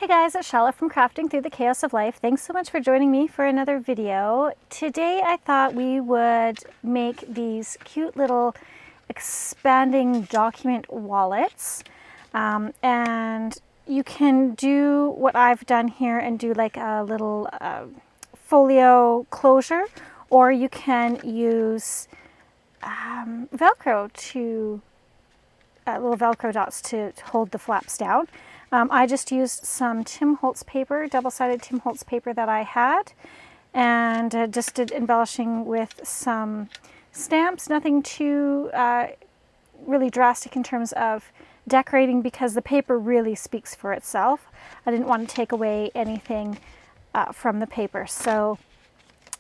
Hey guys, it's Chala from Crafting Through the Chaos of Life. Thanks so much for joining me for another video. Today I thought we would make these cute little expanding document wallets. And you can do what I've done here and do like a little folio closure, or you can use Velcro to little Velcro dots to hold the flaps down. I just used some Tim Holtz paper, double-sided Tim Holtz paper that I had, and just did embellishing with some stamps. Nothing too really drastic in terms of decorating because the paper really speaks for itself. I didn't want to take away anything from the paper. So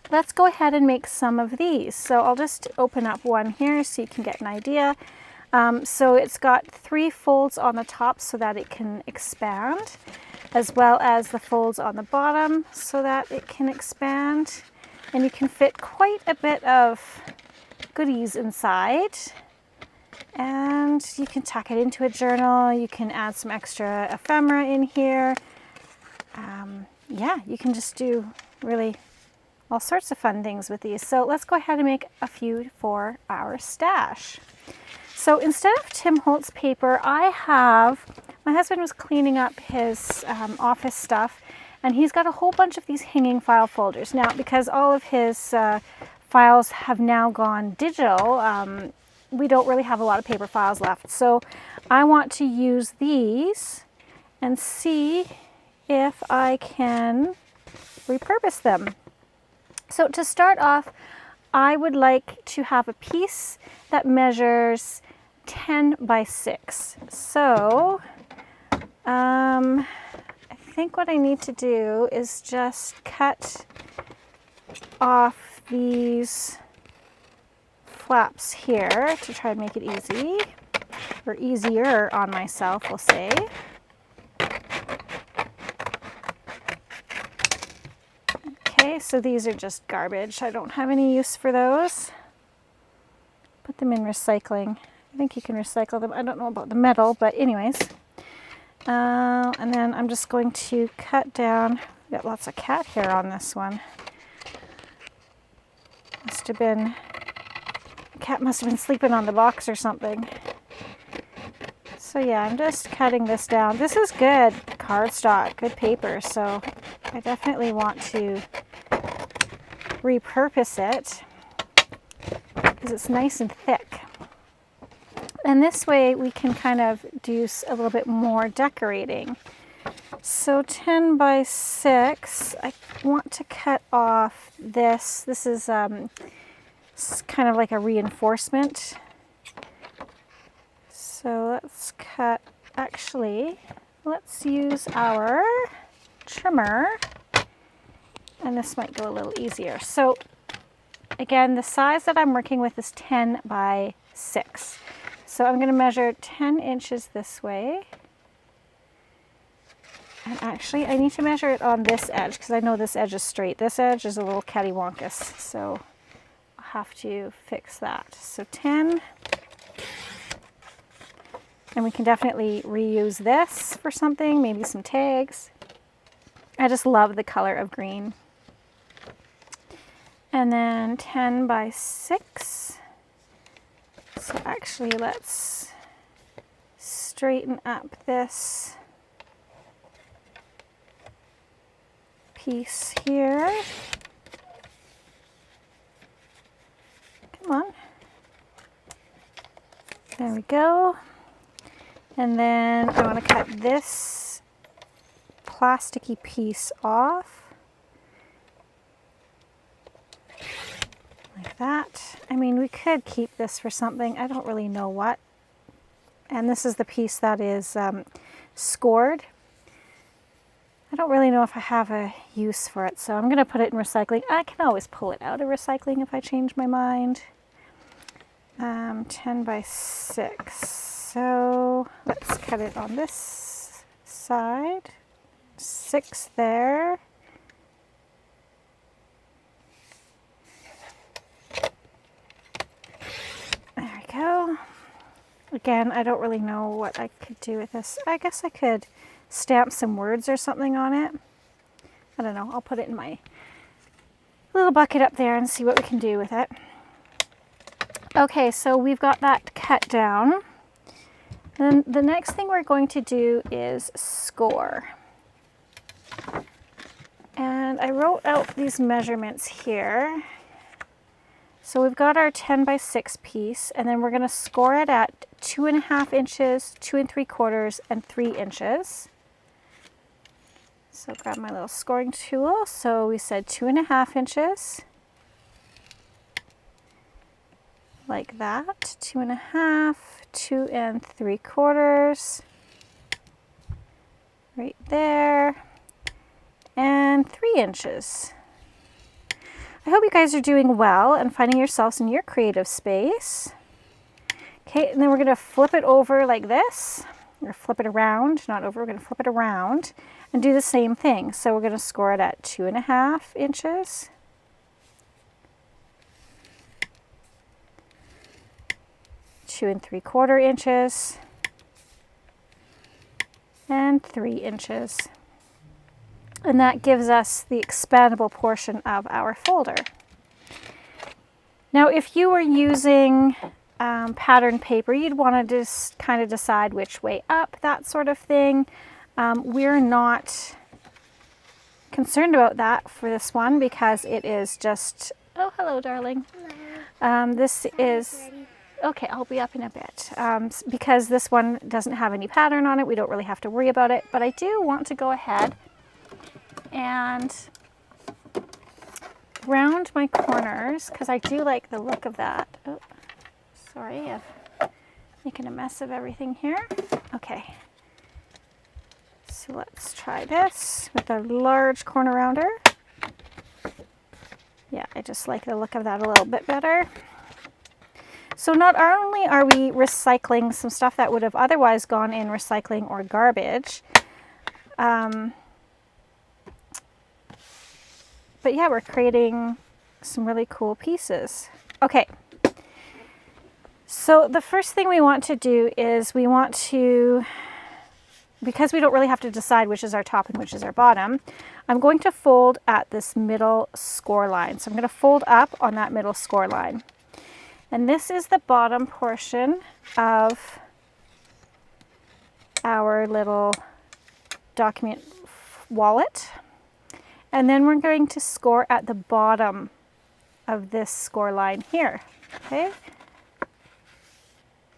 let's go ahead and make some of these. So I'll just open up one here so you can get an idea. So it's got 3 folds on the top so that it can expand, as well as the folds on the bottom so that it can expand. And you can fit quite a bit of goodies inside. And you can tuck it into a journal. You can add some extra ephemera in here. Yeah, you can just do really all sorts of fun things with these. So let's go ahead and make a few for our stash. So instead of Tim Holtz paper, my husband was cleaning up his office stuff, and he's got a whole bunch of these hanging file folders. Now, because all of his files have now gone digital, we don't really have a lot of paper files left. So I want to use these and see if I can repurpose them. So to start off, I would like to have a piece that measures 10 by 6. So I think what I need to do is just cut off these flaps here to try and make it easy, or easier on myself, we'll say. Okay, so these are just garbage. I don't have any use for those. Put them in recycling. I think you can recycle them. I don't know about the metal, but anyways. And then I'm just going to cut down. Got lots of cat hair on this one. Cat must have been sleeping on the box or something. So yeah, I'm just cutting this down. This is good cardstock, good paper, so I definitely want to repurpose it because it's nice and thick. And this way we can kind of do a little bit more decorating. So 10 by 6, I want to cut off this. This is kind of like a reinforcement. So let's use our trimmer, and this might go a little easier. So again, the size that I'm working with is 10 by 6. So I'm going to measure 10 inches this way. And actually, I need to measure it on this edge because I know this edge is straight. This edge is a little cattywampus, so I'll have to fix that. So 10. And we can definitely reuse this for something, maybe some tags. I just love the color of green. And then 10 by 6. So actually, let's straighten up this piece here. Come on. There we go. And then I want to cut this plasticky piece off. Like that. I mean, we could keep this for something. I don't really know what. And this is the piece that is scored. I don't really know if I have a use for it, so I'm going to put it in recycling. I can always pull it out of recycling if I change my mind. 10 by 6. So let's cut it on this side. 6 there. There we go. Again, I don't really know what I could do with this. I guess I could stamp some words or something on it. I don't know, I'll put it in my little bucket up there and see what we can do with it. Okay, so we've got that cut down. Then the next thing we're going to do is score. And I wrote out these measurements here. So we've got our 10 by 6 piece, and then we're going to score it at 2.5 inches, 2 3/4, and 3 inches. So grab my little scoring tool. So we said 2.5 inches. Like that, 2.5, 2 3/4, right there, and 3 inches. I hope you guys are doing well and finding yourselves in your creative space. Okay, and then we're going to flip it over like this, or flip it around, not over, we're going to flip it around and do the same thing. So we're going to score it at 2.5 inches. 2 3/4 inches, and 3 inches. And that gives us the expandable portion of our folder. Now, if you were using pattern paper, you'd want to just kind of decide which way up, that sort of thing. We're not concerned about that for this one because it is just, oh, hello, darling. Hello. This is... Okay, I'll be up in a bit. Because this one doesn't have any pattern on it, we don't really have to worry about it. But I do want to go ahead and round my corners because I do like the look of that. Oh, sorry, I'm making a mess of everything here. Okay, so let's try this with a large corner rounder. Yeah, I just like the look of that a little bit better. So not only are we recycling some stuff that would have otherwise gone in recycling or garbage, but yeah, we're creating some really cool pieces. Okay, so the first thing we want to do is we want to, because we don't really have to decide which is our top and which is our bottom, I'm going to fold at this middle score line. So I'm going to fold up on that middle score line. And this is the bottom portion of our little document wallet. And then we're going to score at the bottom of this score line here, okay?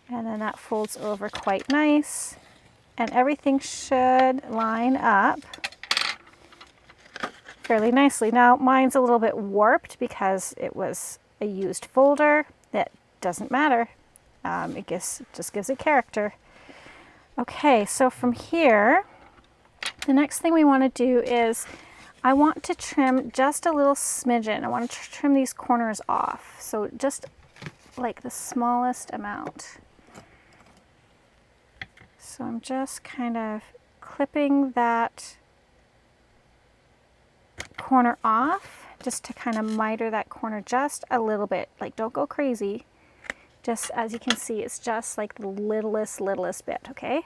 And then that folds over quite nice. And everything should line up fairly nicely. Now, mine's a little bit warped because it was a used folder. That doesn't matter. It just gives it character. Okay, so from here, the next thing we want to do is I want to trim just a little smidgen. I want to trim these corners off. So just like the smallest amount. So I'm just kind of clipping that corner off just to kind of miter that corner just a little bit. Like, don't go crazy. Just as you can see, it's just like the littlest bit, okay?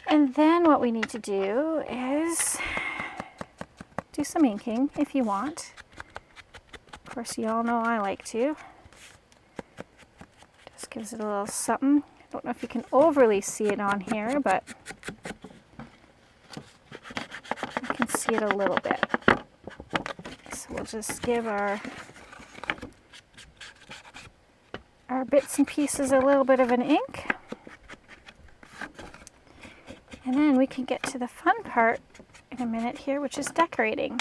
And then what we need to do is do some inking if you want. Of course, you all know I like to. Just gives it a little something. I don't know if you can overly see it on here, but you can see it a little bit. So we'll just give our bits and pieces a little bit of an ink. And then we can get to the fun part in a minute here, which is decorating.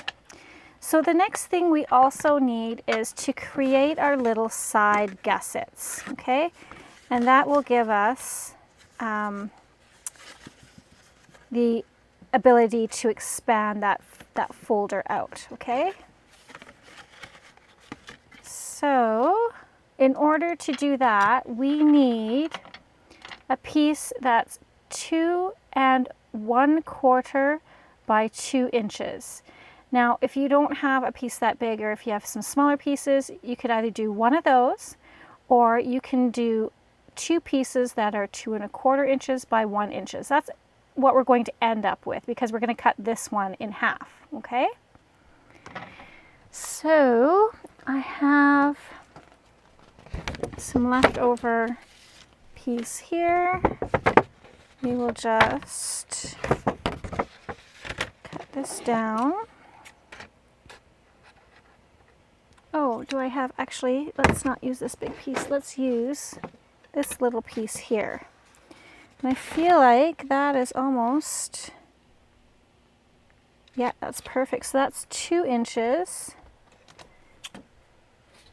So the next thing we also need is to create our little side gussets, okay? And that will give us the ability to expand that folder out, okay? So in order to do that, we need a piece that's 2 1/4 by 2 inches. Now, if you don't have a piece that big, or if you have some smaller pieces, you could either do one of those, or you can do 2 pieces that are 2 1/4 inches by 1 inches. That's what we're going to end up with, because we're going to cut this one in half, okay? So I have some leftover piece here. We will just cut this down. Oh, do I have, actually, let's not use this big piece. Let's use this little piece here. And I feel like that is almost, yeah, that's perfect. So that's 2 inches.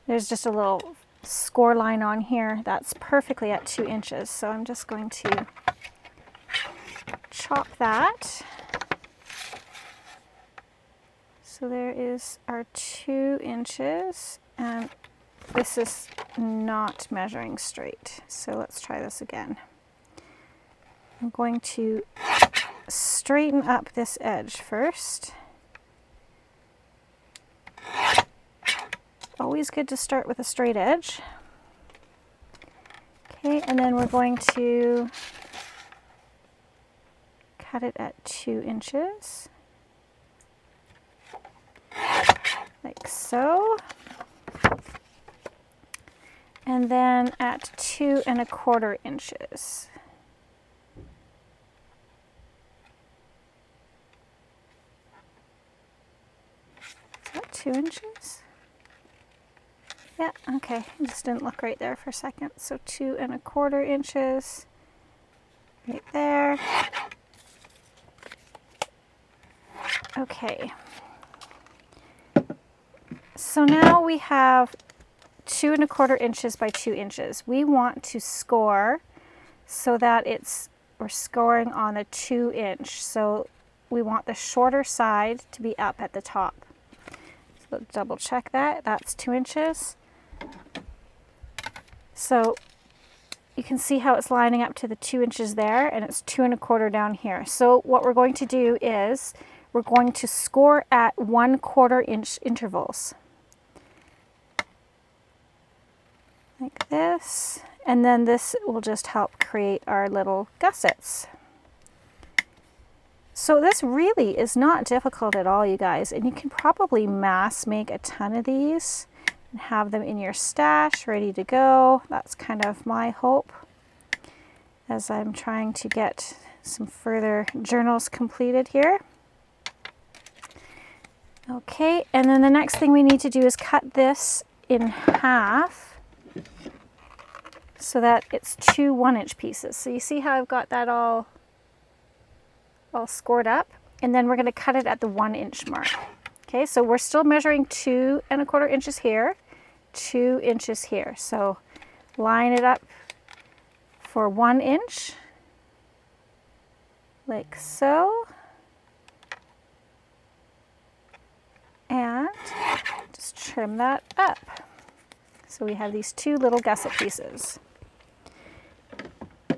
There's just a little score line on here. That's perfectly at 2 inches. So I'm just going to chop that. So there is our 2 inches, and this is not measuring straight. So let's try this again. I'm going to straighten up this edge first. Always good to start with a straight edge. Okay, and then we're going to cut it at 2 inches. Like so. And then at 2 1/4 inches. Is that 2 inches? Yeah, okay, it just didn't look right there for a second. So 2 1/4 inches, right there. Okay. So now we have 2 1/4 inches by 2 inches. We want to score so that we're scoring on a 2 inch. So we want the shorter side to be up at the top. So double check that, that's 2 inches. So you can see how it's lining up to the 2 inches there, and it's 2 1/4 down here. So what we're going to do is we're going to score at 1/4 inch intervals. Like this, and then this will just help create our little gussets. So this really is not difficult at all, you guys, and you can probably mass make a ton of these and have them in your stash ready to go. That's kind of my hope as I'm trying to get some further journals completed here. Okay, and then the next thing we need to do is cut this in half so that it's 2 1-inch pieces. So you see how I've got that all scored up, and then we're going to cut it at the 1 inch mark. Okay, so we're still measuring 2 1/4 inches here, 2 inches here. So line it up for 1 inch, like so, and just trim that up. So we have these 2 little gusset pieces.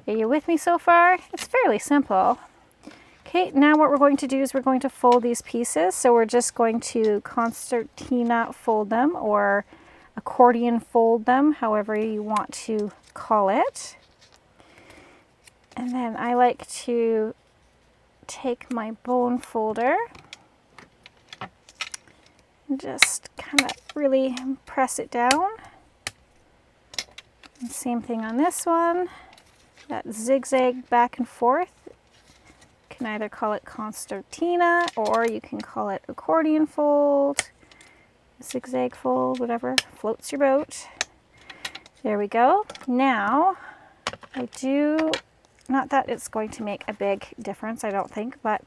Are you with me so far? It's fairly simple. Okay, now what we're going to do is we're going to fold these pieces. So we're just going to concertina fold them, or accordion fold them, however you want to call it. And then I like to take my bone folder and just kind of really press it down. And same thing on this one. That zigzag back and forth. You can either call it concertina, or you can call it accordion fold, zigzag fold, whatever floats your boat. There we go. Now I do, not that it's going to make a big difference, I don't think, but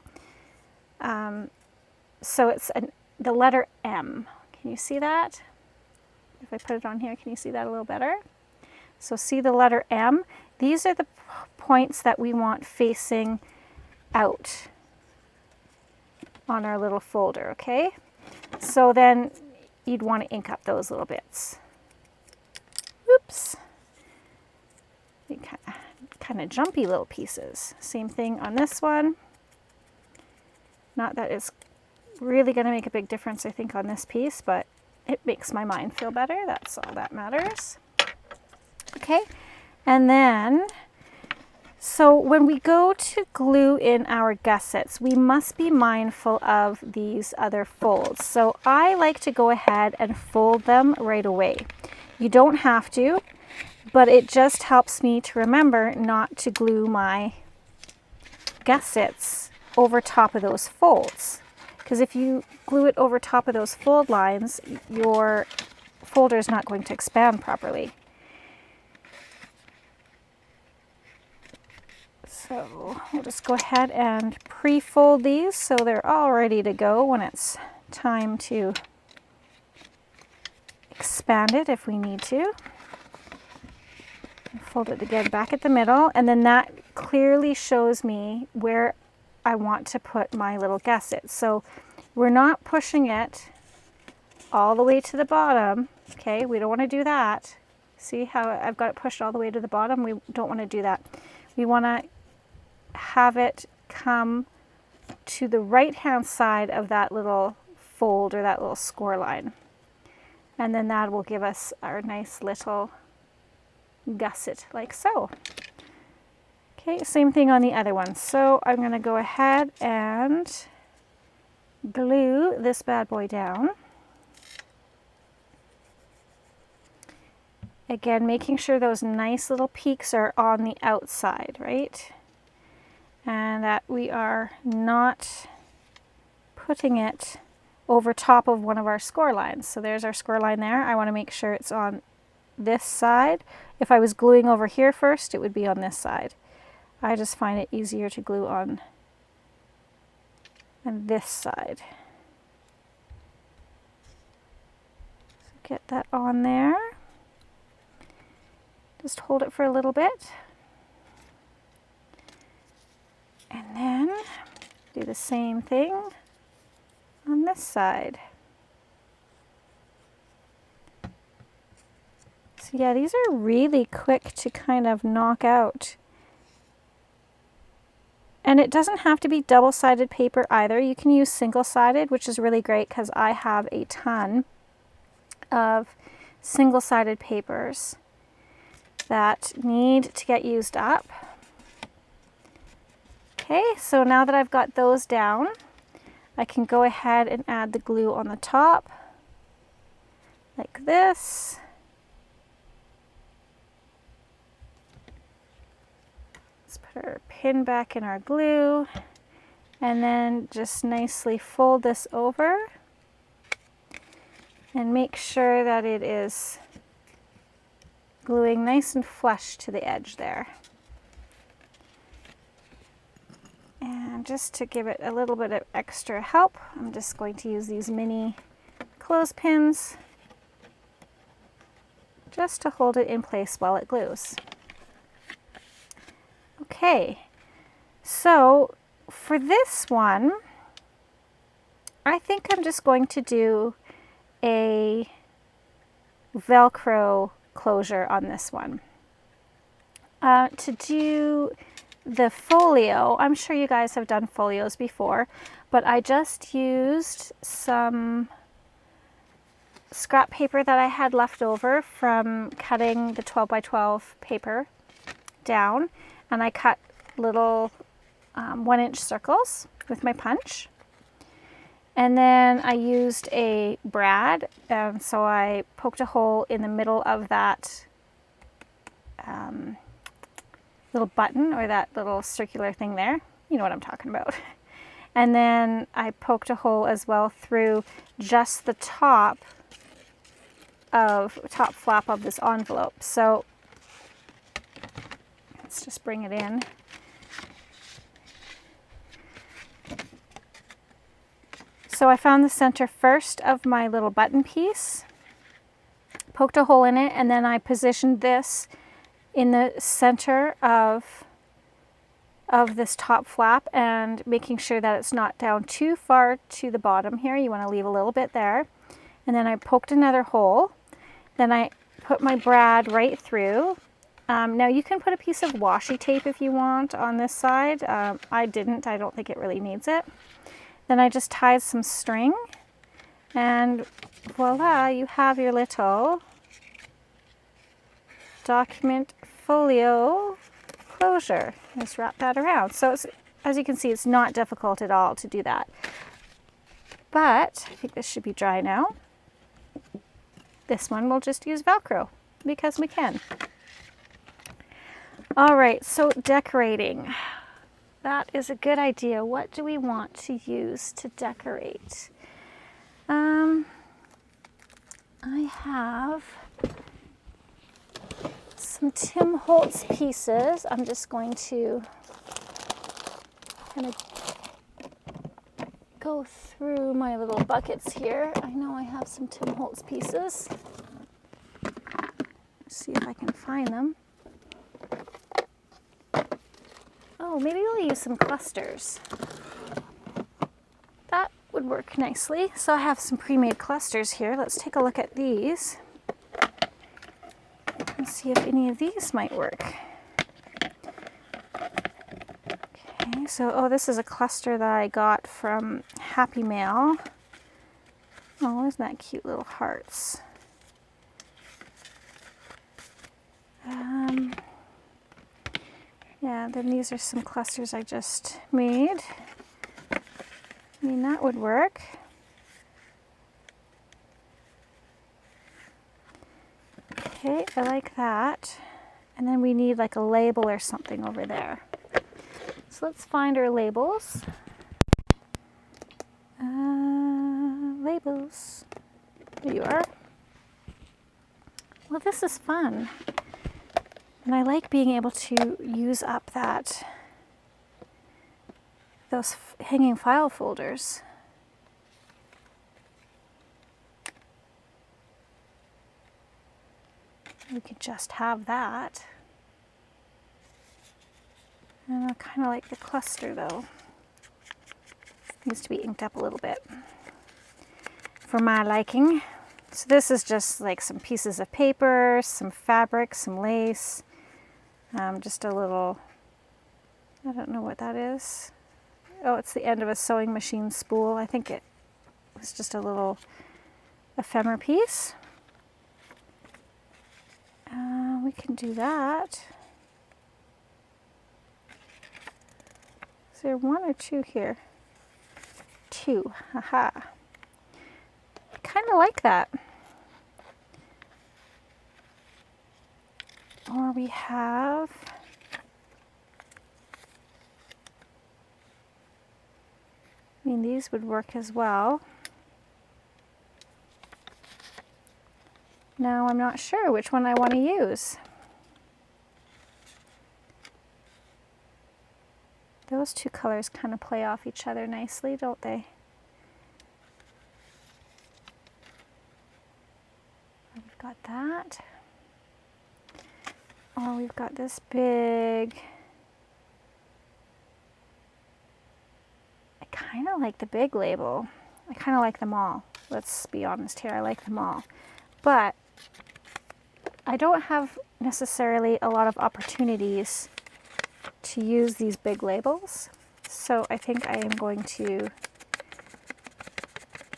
so it's the letter M. Can you see that? If I put it on here, can you see that a little better? So see the letter M? These are the points that we want facing out on our little folder, okay? So then you'd want to ink up those little bits. Oops. Kind of jumpy little pieces. Same thing on this one. Not that it's really going to make a big difference, I think, on this piece, but it makes my mind feel better. That's all that matters. Okay, and then, So when we go to glue in our gussets, we must be mindful of these other folds. So I like to go ahead and fold them right away. You don't have to, but it just helps me to remember not to glue my gussets over top of those folds. Because if you glue it over top of those fold lines, your folder is not going to expand properly. So we'll just go ahead and pre-fold these so they're all ready to go when it's time to expand it if we need to. Fold it again back at the middle, and then that clearly shows me where I want to put my little gusset. So we're not pushing it all the way to the bottom. Okay, we don't want to do that. See how I've got it pushed all the way to the bottom? We don't want to do that. We want to have it come to the right hand side of that little fold or that little score line, and then that will give us our nice little gusset like so. Okay, same thing on the other one. So I'm going to go ahead and glue this bad boy down. Again, making sure those nice little peaks are on the outside, right? And that we are not putting it over top of one of our score lines. So there's our score line there. I want to make sure it's on this side. If I was gluing over here first, it would be on this side. I just find it easier to glue on this side. So get that on there. Just hold it for a little bit. And then do the same thing on this side. So yeah, these are really quick to kind of knock out. And it doesn't have to be double-sided paper either. You can use single-sided, which is really great because I have a ton of single-sided papers that need to get used up. Okay, so now that I've got those down, I can go ahead and add the glue on the top, like this. Let's put our pin back in our glue, and then just nicely fold this over and make sure that it is gluing nice and flush to the edge there. And just to give it a little bit of extra help, I'm just going to use these mini clothespins just to hold it in place while it glues. Okay, so for this one, I think I'm just going to do a Velcro closure on this one. To do the folio, I'm sure you guys have done folios before, but I just used some scrap paper that I had left over from cutting the 12 by 12 paper down, and I cut little 1-inch circles with my punch. And then I used a brad, so I poked a hole in the middle of that little button, or that little circular thing there. You know what I'm talking about. And then I poked a hole as well through just the top flap of this envelope. So let's just bring it in. So I found the center first of my little button piece, poked a hole in it, and then I positioned this in the center of this top flap, and making sure that it's not down too far to the bottom here. You want to leave a little bit there. And then I poked another hole. Then I put my brad right through. Now you can put a piece of washi tape if you want on this side. I didn't. I don't think it really needs it. Then I just tied some string, and voila, you have your little document folio closure. Just wrap that around. So it's, as you can see, it's not difficult at all to do that. But I think this should be dry now. This one we'll just use Velcro because we can. All right, so decorating. That is a good idea. What do we want to use to decorate? I have some Tim Holtz pieces. I'm just going to kind of go through my little buckets here. I know I have some Tim Holtz pieces. Let's see if I can find them. Oh, maybe we'll use some clusters. That would work nicely. So I have some pre-made clusters here. Let's take a look at these and see if any of these might work. Okay, so, oh, this is a cluster that I got from Happy Mail. Oh, isn't that cute, little hearts? Yeah, then these are some clusters I just made. I mean, that would work. Okay, I like that. And then we need like a label or something over there. So let's find our labels. Labels. There you are. Well, this is fun. And I like being able to use up those hanging file folders. We could just have that. And I kind of like the cluster though. Needs to be inked up a little bit for my liking. So this is just like some pieces of paper, some fabric, some lace, just a little, I don't know what that is. Oh, it's the end of a sewing machine spool. I think it was just a little ephemera piece. We can do that. Is there one or two here? Two, haha. I kind of like that. Or we have I mean, these would work as well. Now I'm not sure which one I want to use. Those two colors kind of play off each other nicely, don't they? We've got that. Or we've got this big. I kind of like the big label. I kind of like them all. Let's be honest here, I like them all. But I don't have necessarily a lot of opportunities to use these big labels. So I think I am going to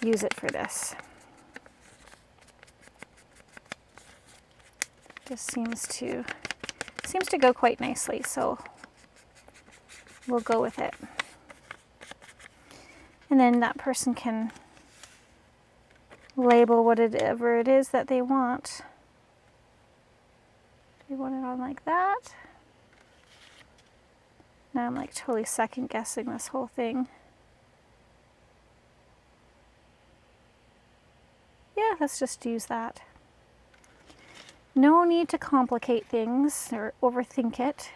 use it for this. Just seems to go quite nicely, so we'll go with it. And then that person can label whatever it is that they want. They want it on like that. Now I'm like totally second guessing this whole thing. Yeah, let's just use that. No need to complicate things or overthink it,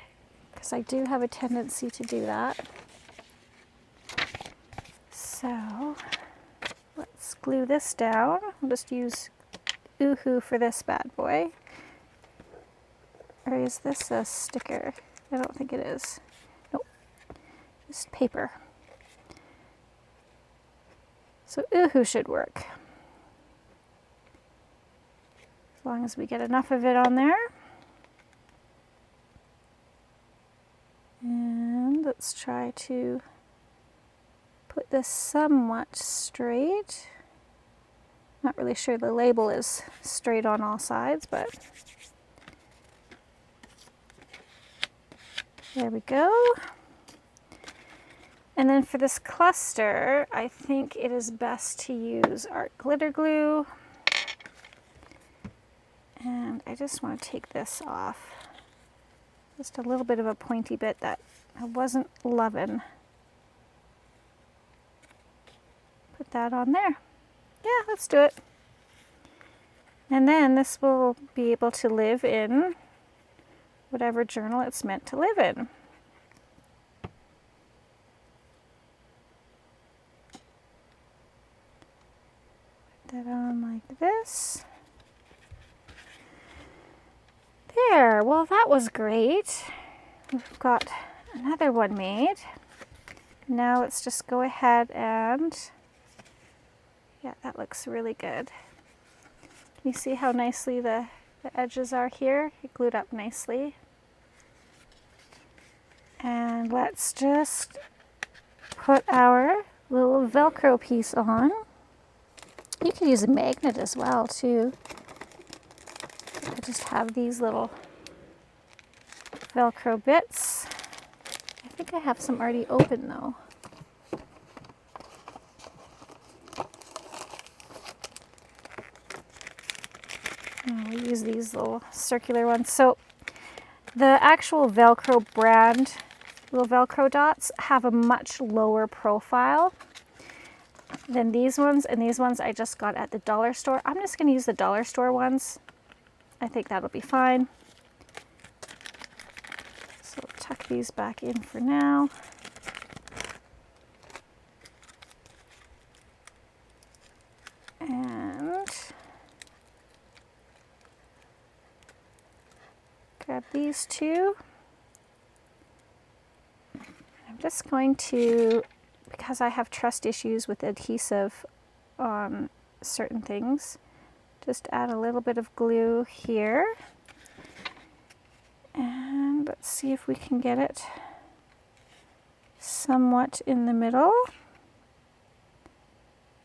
because I do have a tendency to do that. So let's glue this down. I'll just use Oohoo for this bad boy. Or is this a sticker? I don't think it is. Nope, just paper. So Oohoo should work. As long as we get enough of it on there. And let's try to put this somewhat straight. Not really sure the label is straight on all sides, but There we go. And then for this cluster, I think it is best to use art glitter glue. And I just want to take this off. Just a little bit of a pointy bit that I wasn't loving. Put that on there. Yeah, let's do it. And then this will be able to live in whatever journal it's meant to live in. Put that on like this. There, well that was great. We've got another one made. Now let's just go ahead and, yeah, that looks really good. Can you see how nicely the edges are here? It glued up nicely. And let's just put our little Velcro piece on. You could use a magnet as well too. I just have these little Velcro bits. I think I have some already open though. And we use these little circular ones. So the actual Velcro brand, little Velcro dots, have a much lower profile than these ones, and these ones I just got at the dollar store. I'm just going to use the dollar store ones. I think that'll be fine. So tuck these back in for now. And grab these two. I'm just going to, because I have trust issues with adhesive on certain things, just add a little bit of glue here. And let's see if we can get it somewhat in the middle.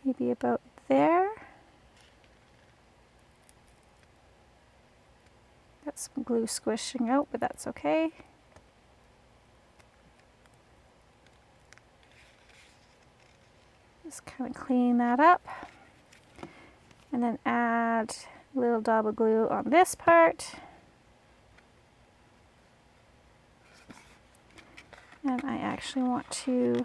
Maybe about there. Got some glue squishing out, but that's okay. Just kind of clean that up. And then add a little dab of glue on this part. And I actually want to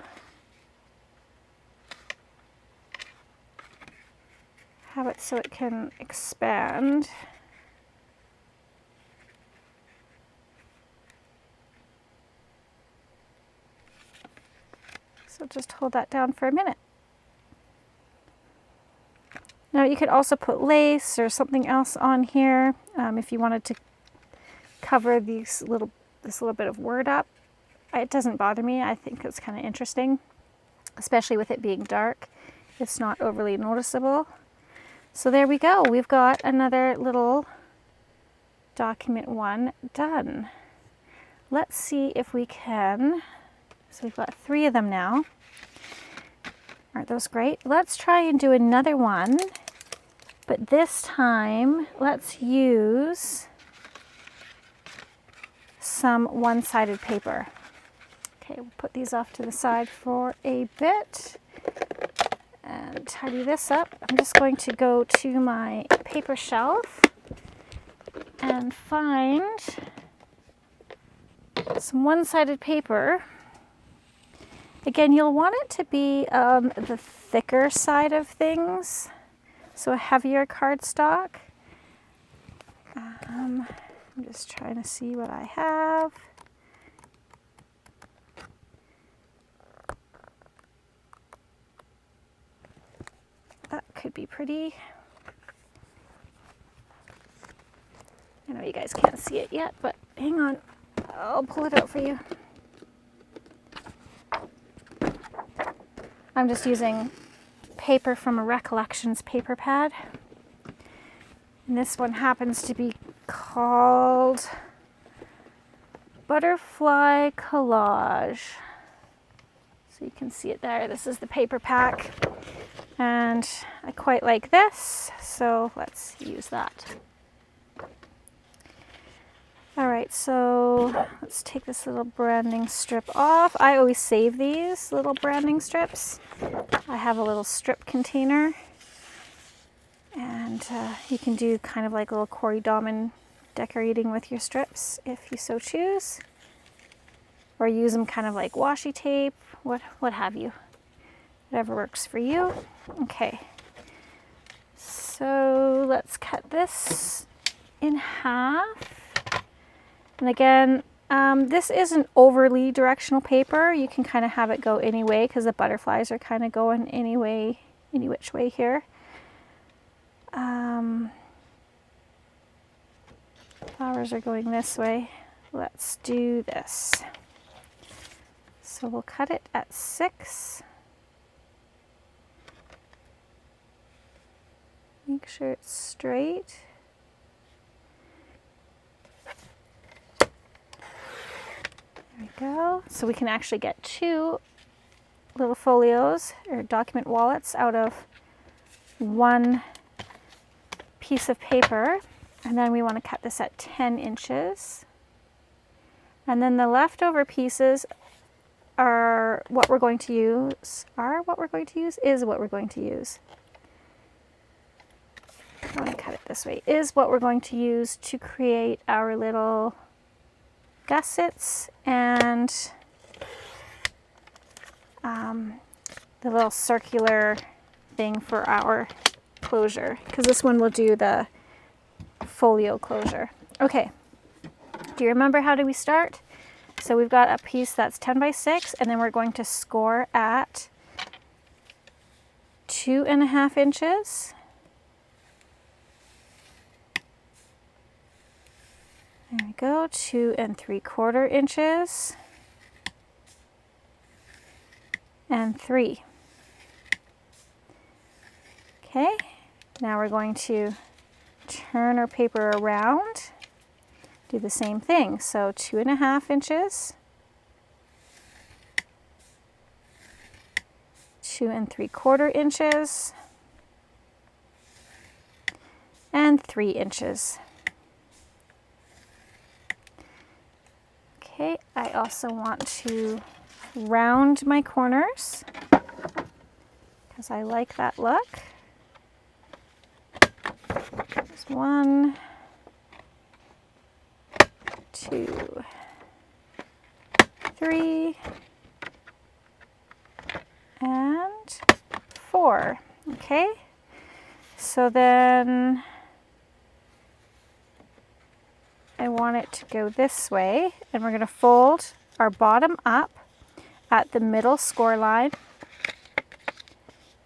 have it so it can expand. So just hold that down for a minute. Now you could also put lace or something else on here if you wanted to cover this little bit of word up. It doesn't bother me. I think it's kind of interesting, especially with it being dark. It's not overly noticeable. So there we go. We've got another little document one done. Let's see if we can. So we've got 3 of them now. Aren't those great? Let's try and do another one, but this time let's use some one-sided paper. Okay, we'll put these off to the side for a bit and tidy this up. I'm just going to go to my paper shelf and find some one-sided paper. Again, you'll want it to be the thicker side of things, so a heavier cardstock. I'm just trying to see what I have. That could be pretty. I know you guys can't see it yet, but hang on. I'll pull it out for you. I'm just using paper from a Recollections paper pad. And this one happens to be called Butterfly Collage. So you can see it there. This is the paper pack. And I quite like this, so let's use that. All right, so let's take this little branding strip off. I always save these little branding strips. I have a little strip container, and you can do kind of like a little Corey Dahman decorating with your strips if you so choose, or use them kind of like washi tape, what have you, whatever works for you. Okay, so let's cut this in half. And again, this isn't overly directional paper. You can kind of have it go any way because the butterflies are kind of going any which way here. Flowers are going this way. Let's do this. So we'll cut it at 6. Make sure it's straight. There we go. So we can actually get 2 little folios or document wallets out of 1 piece of paper. And then we want to cut this at 10 inches. And then the leftover pieces are what we're going to use, is what we're going to use. I want to cut it this way, is what we're going to use to create our little gussets and the little circular thing for our closure, because this one will do the folio closure. Okay, do you remember how do we start? So we've got a piece that's 10 by 6, and then we're going to score at 2.5 inches. There we go, 2 3/4 inches, and 3. Okay, now we're going to turn our paper around, do the same thing. So 2.5 inches, 2 3/4 inches, and 3 inches. Okay, I also want to round my corners because I like that look. There's 1, 2, 3, and 4. Okay, so then I want it to go this way, and we're going to fold our bottom up at the middle score line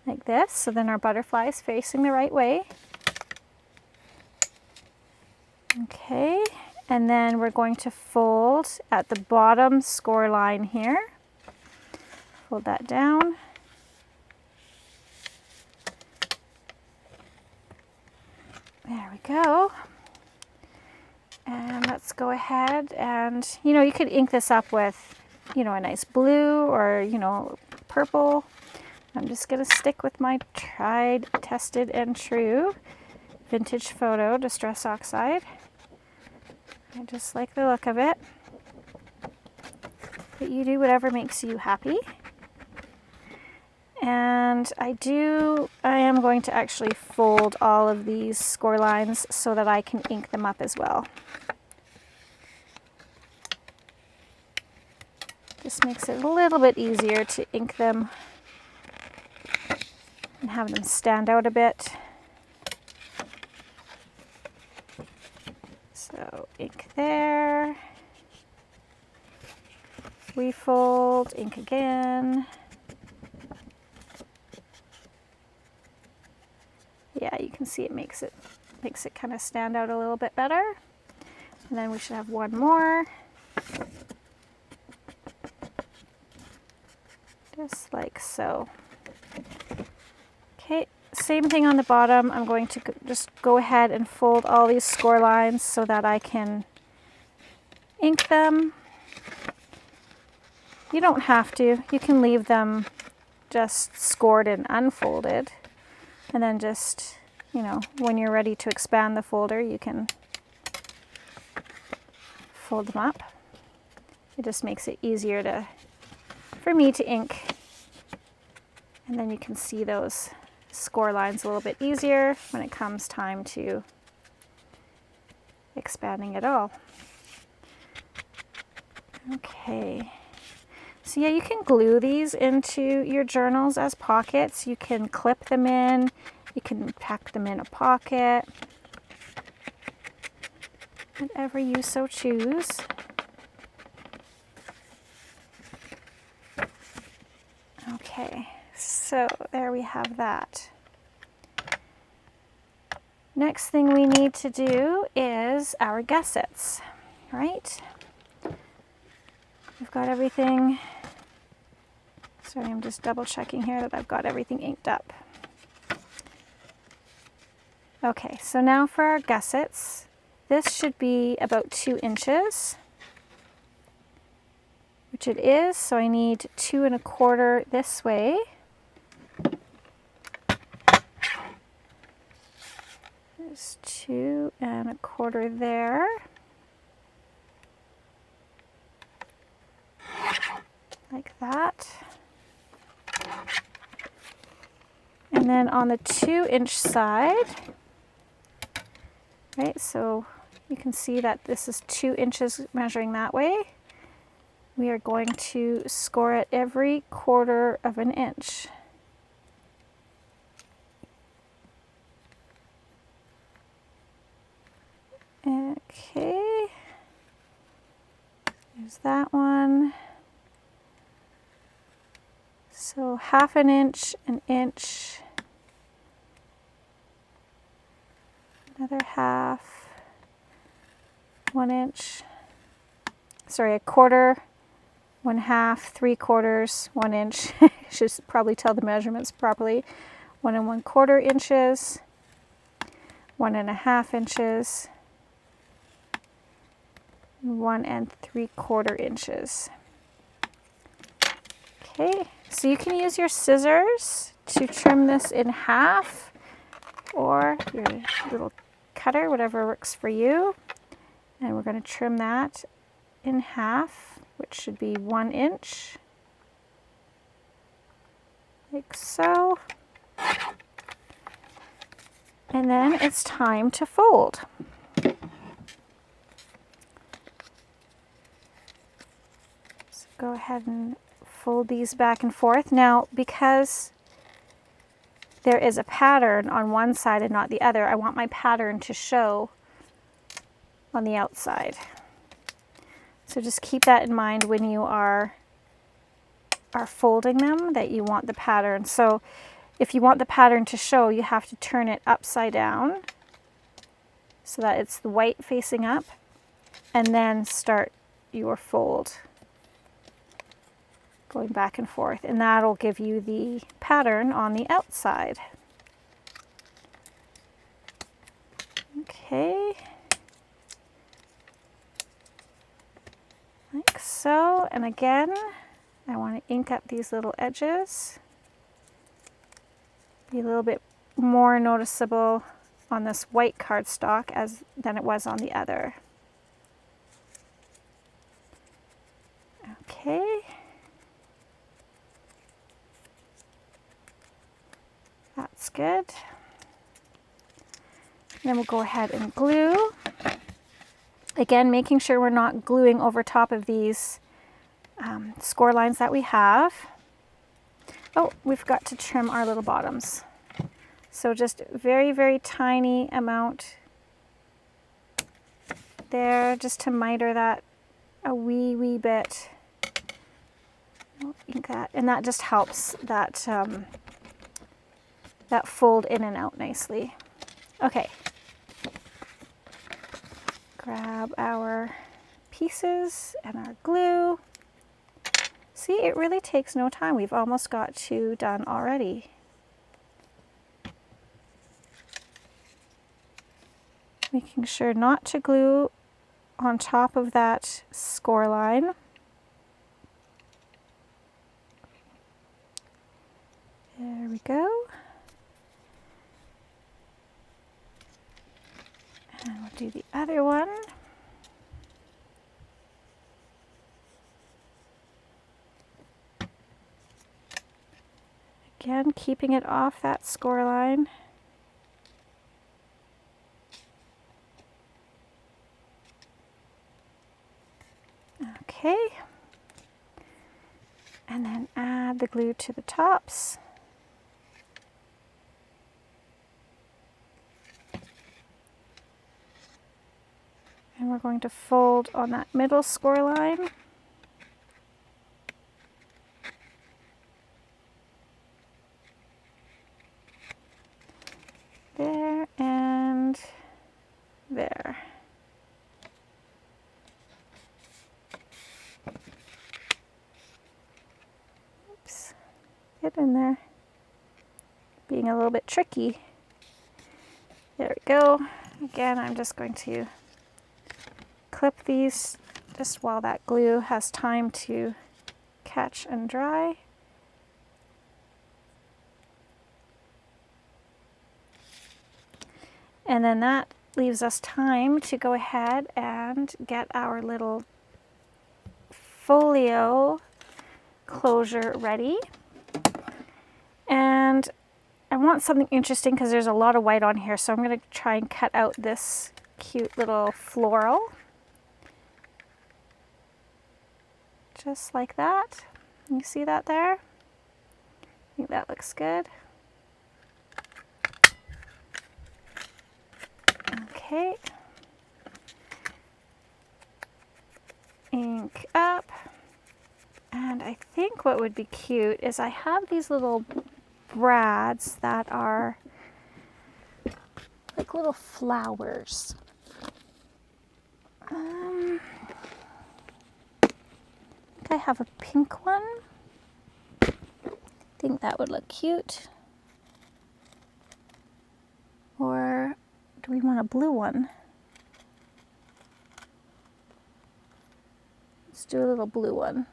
like this, so then our butterfly is facing the right way. Okay, and then we're going to fold at the bottom score line here. Fold that down. There we go. And let's go ahead and, you could ink this up with, a nice blue or, purple. I'm just going to stick with my tried, tested, and true vintage photo Distress Oxide. I just like the look of it. But you do whatever makes you happy. And I am going to actually fold all of these score lines so that I can ink them up as well. Just makes it a little bit easier to ink them and have them stand out a bit. So ink there, refold, ink again. Yeah, you can see it makes it kind of stand out a little bit better. And then we should have one more. Just like so. Okay, same thing on the bottom. I'm going to just go ahead and fold all these score lines so that I can ink them. You don't have to. You can leave them just scored and unfolded. And then just, when you're ready to expand the folder, you can fold them up. It just makes it easier for me to ink. And then you can see those score lines a little bit easier when it comes time to expanding it all. Okay. So yeah, you can glue these into your journals as pockets. You can clip them in. You can pack them in a pocket. Whatever you so choose. Okay, so there we have that. Next thing we need to do is our gussets, right? We've got everything. Sorry, I'm just double checking here that I've got everything inked up. Okay, so now for our gussets. This should be about 2 inches, which it is, so I need 2 1/4 this way. There's 2 1/4 there. Like that. And then on the 2-inch side, right, so you can see that this is 2 inches measuring that way. We are going to score it every 1/4 of an inch. Okay, there's that one. So 1/2 inch, 1 inch, another 1/2, 1 inch, sorry, 1/4, 1/2, 3/4, 1 inch. Should probably tell the measurements properly. 1 1/4 inches, 1 1/2 inches, 1 3/4 inches. Okay, so you can use your scissors to trim this in half, or your little cutter, whatever works for you. And we're going to trim that in half, which should be 1 inch, like so. And then it's time to fold. So go ahead and fold these back and forth. Now, because there is a pattern on one side and not the other, I want my pattern to show on the outside. So just keep that in mind when you are folding them, that you want the pattern. So if you want the pattern to show, you have to turn it upside down so that it's the white facing up, and then start your fold going back and forth, and that'll give you the pattern on the outside. Okay, like so. And again, I want to ink up these little edges. Be a little bit more noticeable on this white cardstock than it was on the other. Okay. That's good. Then we'll go ahead and glue. Again, making sure we're not gluing over top of these score lines that we have. Oh, we've got to trim our little bottoms. So just very, very tiny amount there, just to miter that a wee bit. I'll ink that, and that just helps that that fold in and out nicely. Okay. Grab our pieces and our glue. See, it really takes no time. We've almost got 2 done already. Making sure not to glue on top of that score line. There we go. And we'll do the other one. Again, keeping it off that score line. Okay. And then add the glue to the tops. And we're going to fold on that middle score line. There and there. Oops, get in there. Being a little bit tricky. There we go. Again, I'm just going to clip these just while that glue has time to catch and dry. And then that leaves us time to go ahead and get our little folio closure ready. And I want something interesting because there's a lot of white on here, so I'm going to try and cut out this cute little floral. Just like that. You see that there? I think that looks good. Okay. Ink up. And I think what would be cute is I have these little brads that are like little flowers. I have a pink one. I think that would look cute. Or do we want a blue one? Let's do a little blue one.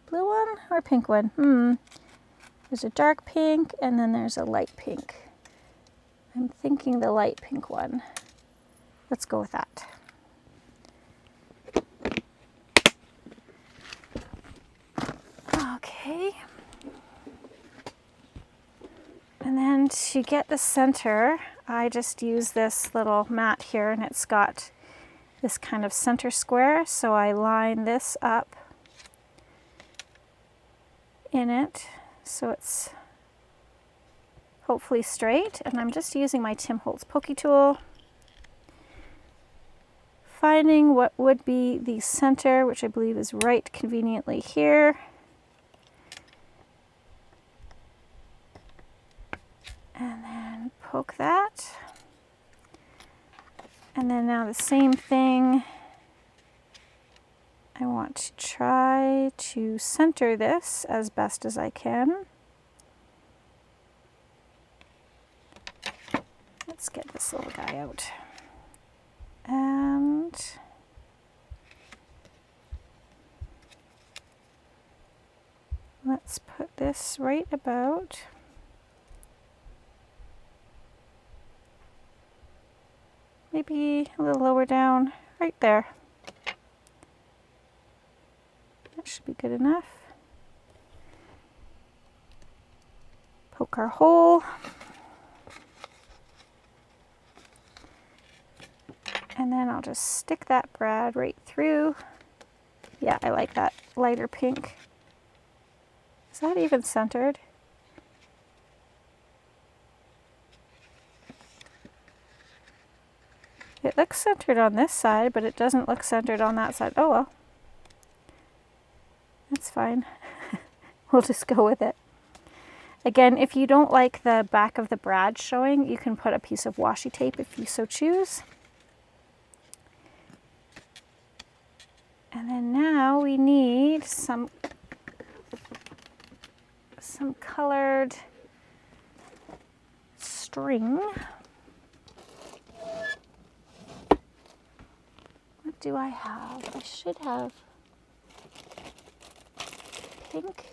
Blue one or pink one? There's a dark pink and then there's a light pink. I'm thinking the light pink one. Let's go with that. Okay. And then to get the center, I just use this little mat here and it's got this kind of center square. So I line this up in it so it's hopefully straight. And I'm just using my Tim Holtz Pokey Tool, finding what would be the center, which I believe is right conveniently here. And then poke that. And then now the same thing. I want to try to center this as best as I can. Let's get this little guy out. And let's put this right about maybe a little lower down, right there. That should be good enough. Poke our hole. And then I'll just stick that brad right through. Yeah, I like that lighter pink. Is that even centered? It looks centered on this side, but it doesn't look centered on that side. Oh well. That's fine. We'll just go with it. Again, if you don't like the back of the brad showing, you can put a piece of washi tape if you so choose. And then now we need some colored string. What do I have? I should have pink,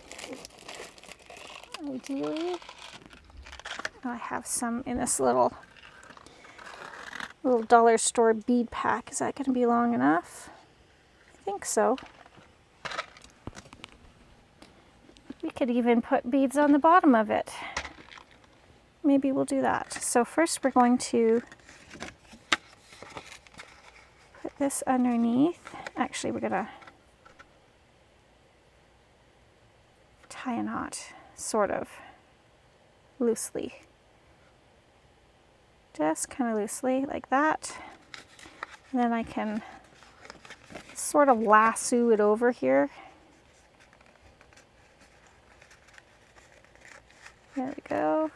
ideally. I have some in this little dollar store bead pack. Is that going to be long enough? I think so. We could even put beads on the bottom of it. maybe we'll do that. So first we're going to put this underneath. Actually, we're gonna tie a knot, sort of loosely. Just kind of loosely, like that. And then I can sort of lasso it over here. There we go.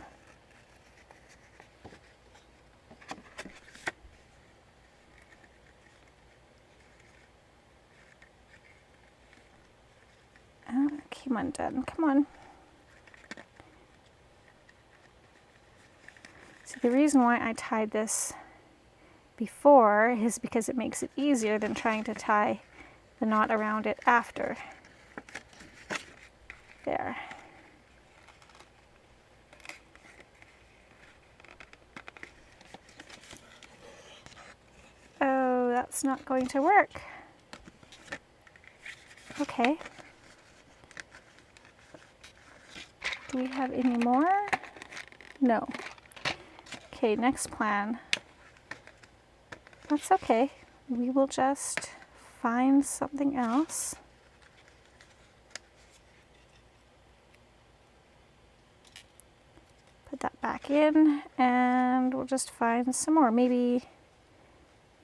Come on, done. Come on. So the reason why I tied this before is because it makes it easier than trying to tie the knot around it after. There. Oh, that's not going to work. Okay. Do we have any more? No. Okay, next plan. That's okay. We will just find something else. Put that back in, and we'll just find some more. Maybe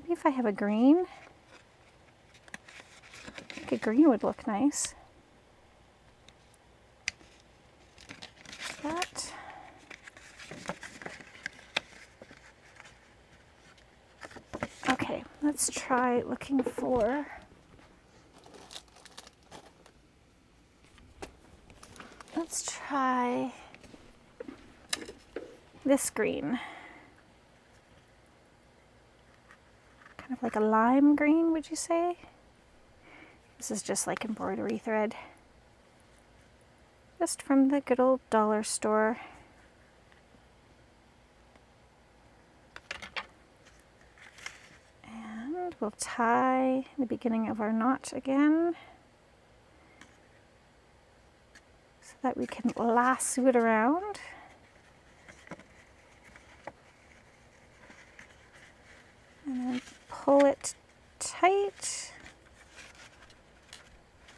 if I have a green. I think a green would look nice. That. Okay, let's try looking for this green. Kind of like a lime green, would you say? This is just like embroidery thread. Just from the good old dollar store. And we'll tie the beginning of our knot again so that we can lasso it around. And then pull it tight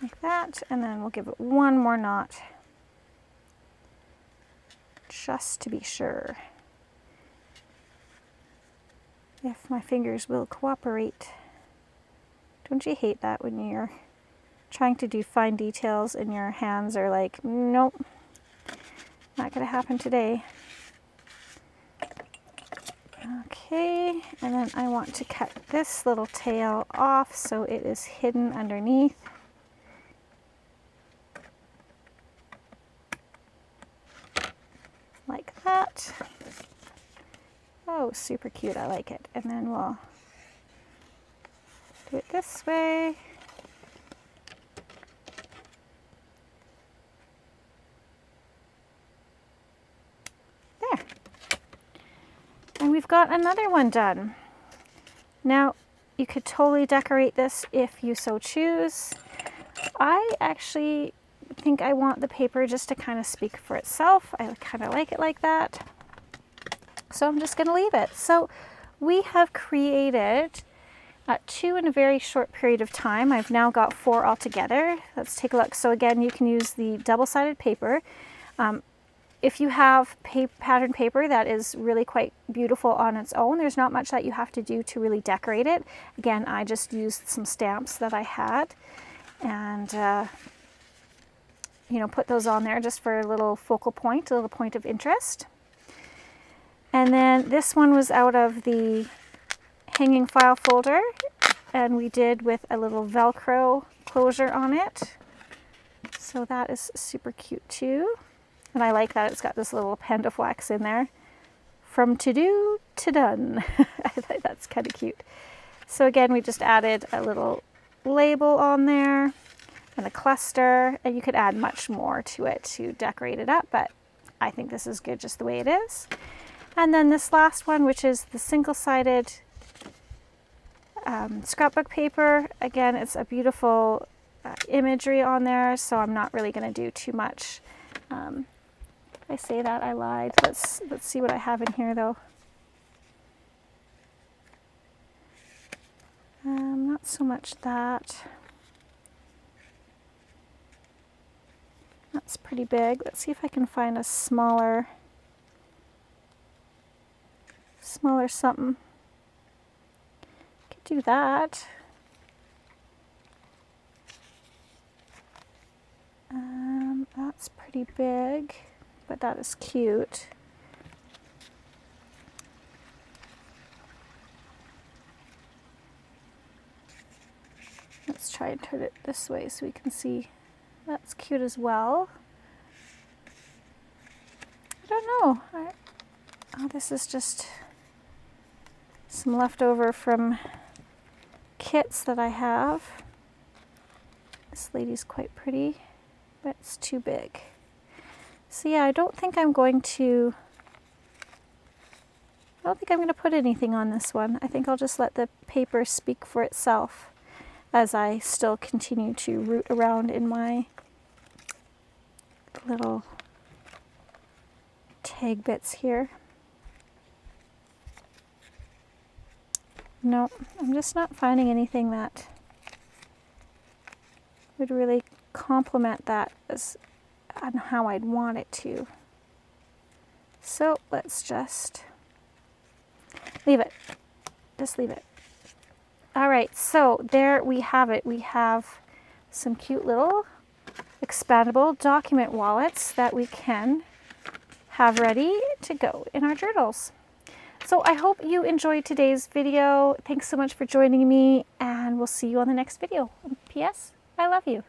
like that, and then we'll give it one more knot just to be sure if my fingers will cooperate. Don't you hate that when you're trying to do fine details and your hands are like, nope, not gonna happen today. Okay, and then I want to cut this little tail off so it is hidden underneath. Like that. Oh, super cute, I like it. And then we'll do it this way. There. And we've got another one done. Now, you could totally decorate this if you so choose. I actually think I want the paper just to kind of speak for itself. I kind of like it like that. So I'm just going to leave it. So we have created 2 in a very short period of time. I've now got 4 altogether. Let's take a look. So again, you can use the double-sided paper. If you have pattern paper that is really quite beautiful on its own, there's not much that you have to do to really decorate it. Again, I just used some stamps that I had and you know, put those on there just for a little focal point, a little point of interest. And then this one was out of the hanging file folder, and we did with a little Velcro closure on it. So that is super cute too. And I like that it's got this little panda flax in there. From to do to done. I think that's kind of cute. So again, we just added a little label on there and a cluster, and you could add much more to it to decorate it up, but I think this is good just the way it is. And then this last one, which is the single-sided scrapbook paper. Again, it's a beautiful imagery on there, so I'm not really going to do too much If I say that, I lied. Let's see what I have in here though. Not so much that. That's pretty big. Let's see if I can find a smaller something. Could do that. That's pretty big, but that is cute. Let's try and turn it this way so we can see. That's cute as well. I don't know. Oh, this is just some leftover from kits that I have. This lady's quite pretty, but it's too big. So yeah, I don't think I'm going to put anything on this one. I think I'll just let the paper speak for itself as I still continue to root around in my little tag bits here. No, I'm just not finding anything that would really complement that as on how I'd want it to. So let's just leave it. Just leave it. All right, so there we have it. We have some cute little expandable document wallets that we can have ready to go in our journals. So I hope you enjoyed today's video. Thanks so much for joining me, and we'll see you on the next video. P.S. I love you.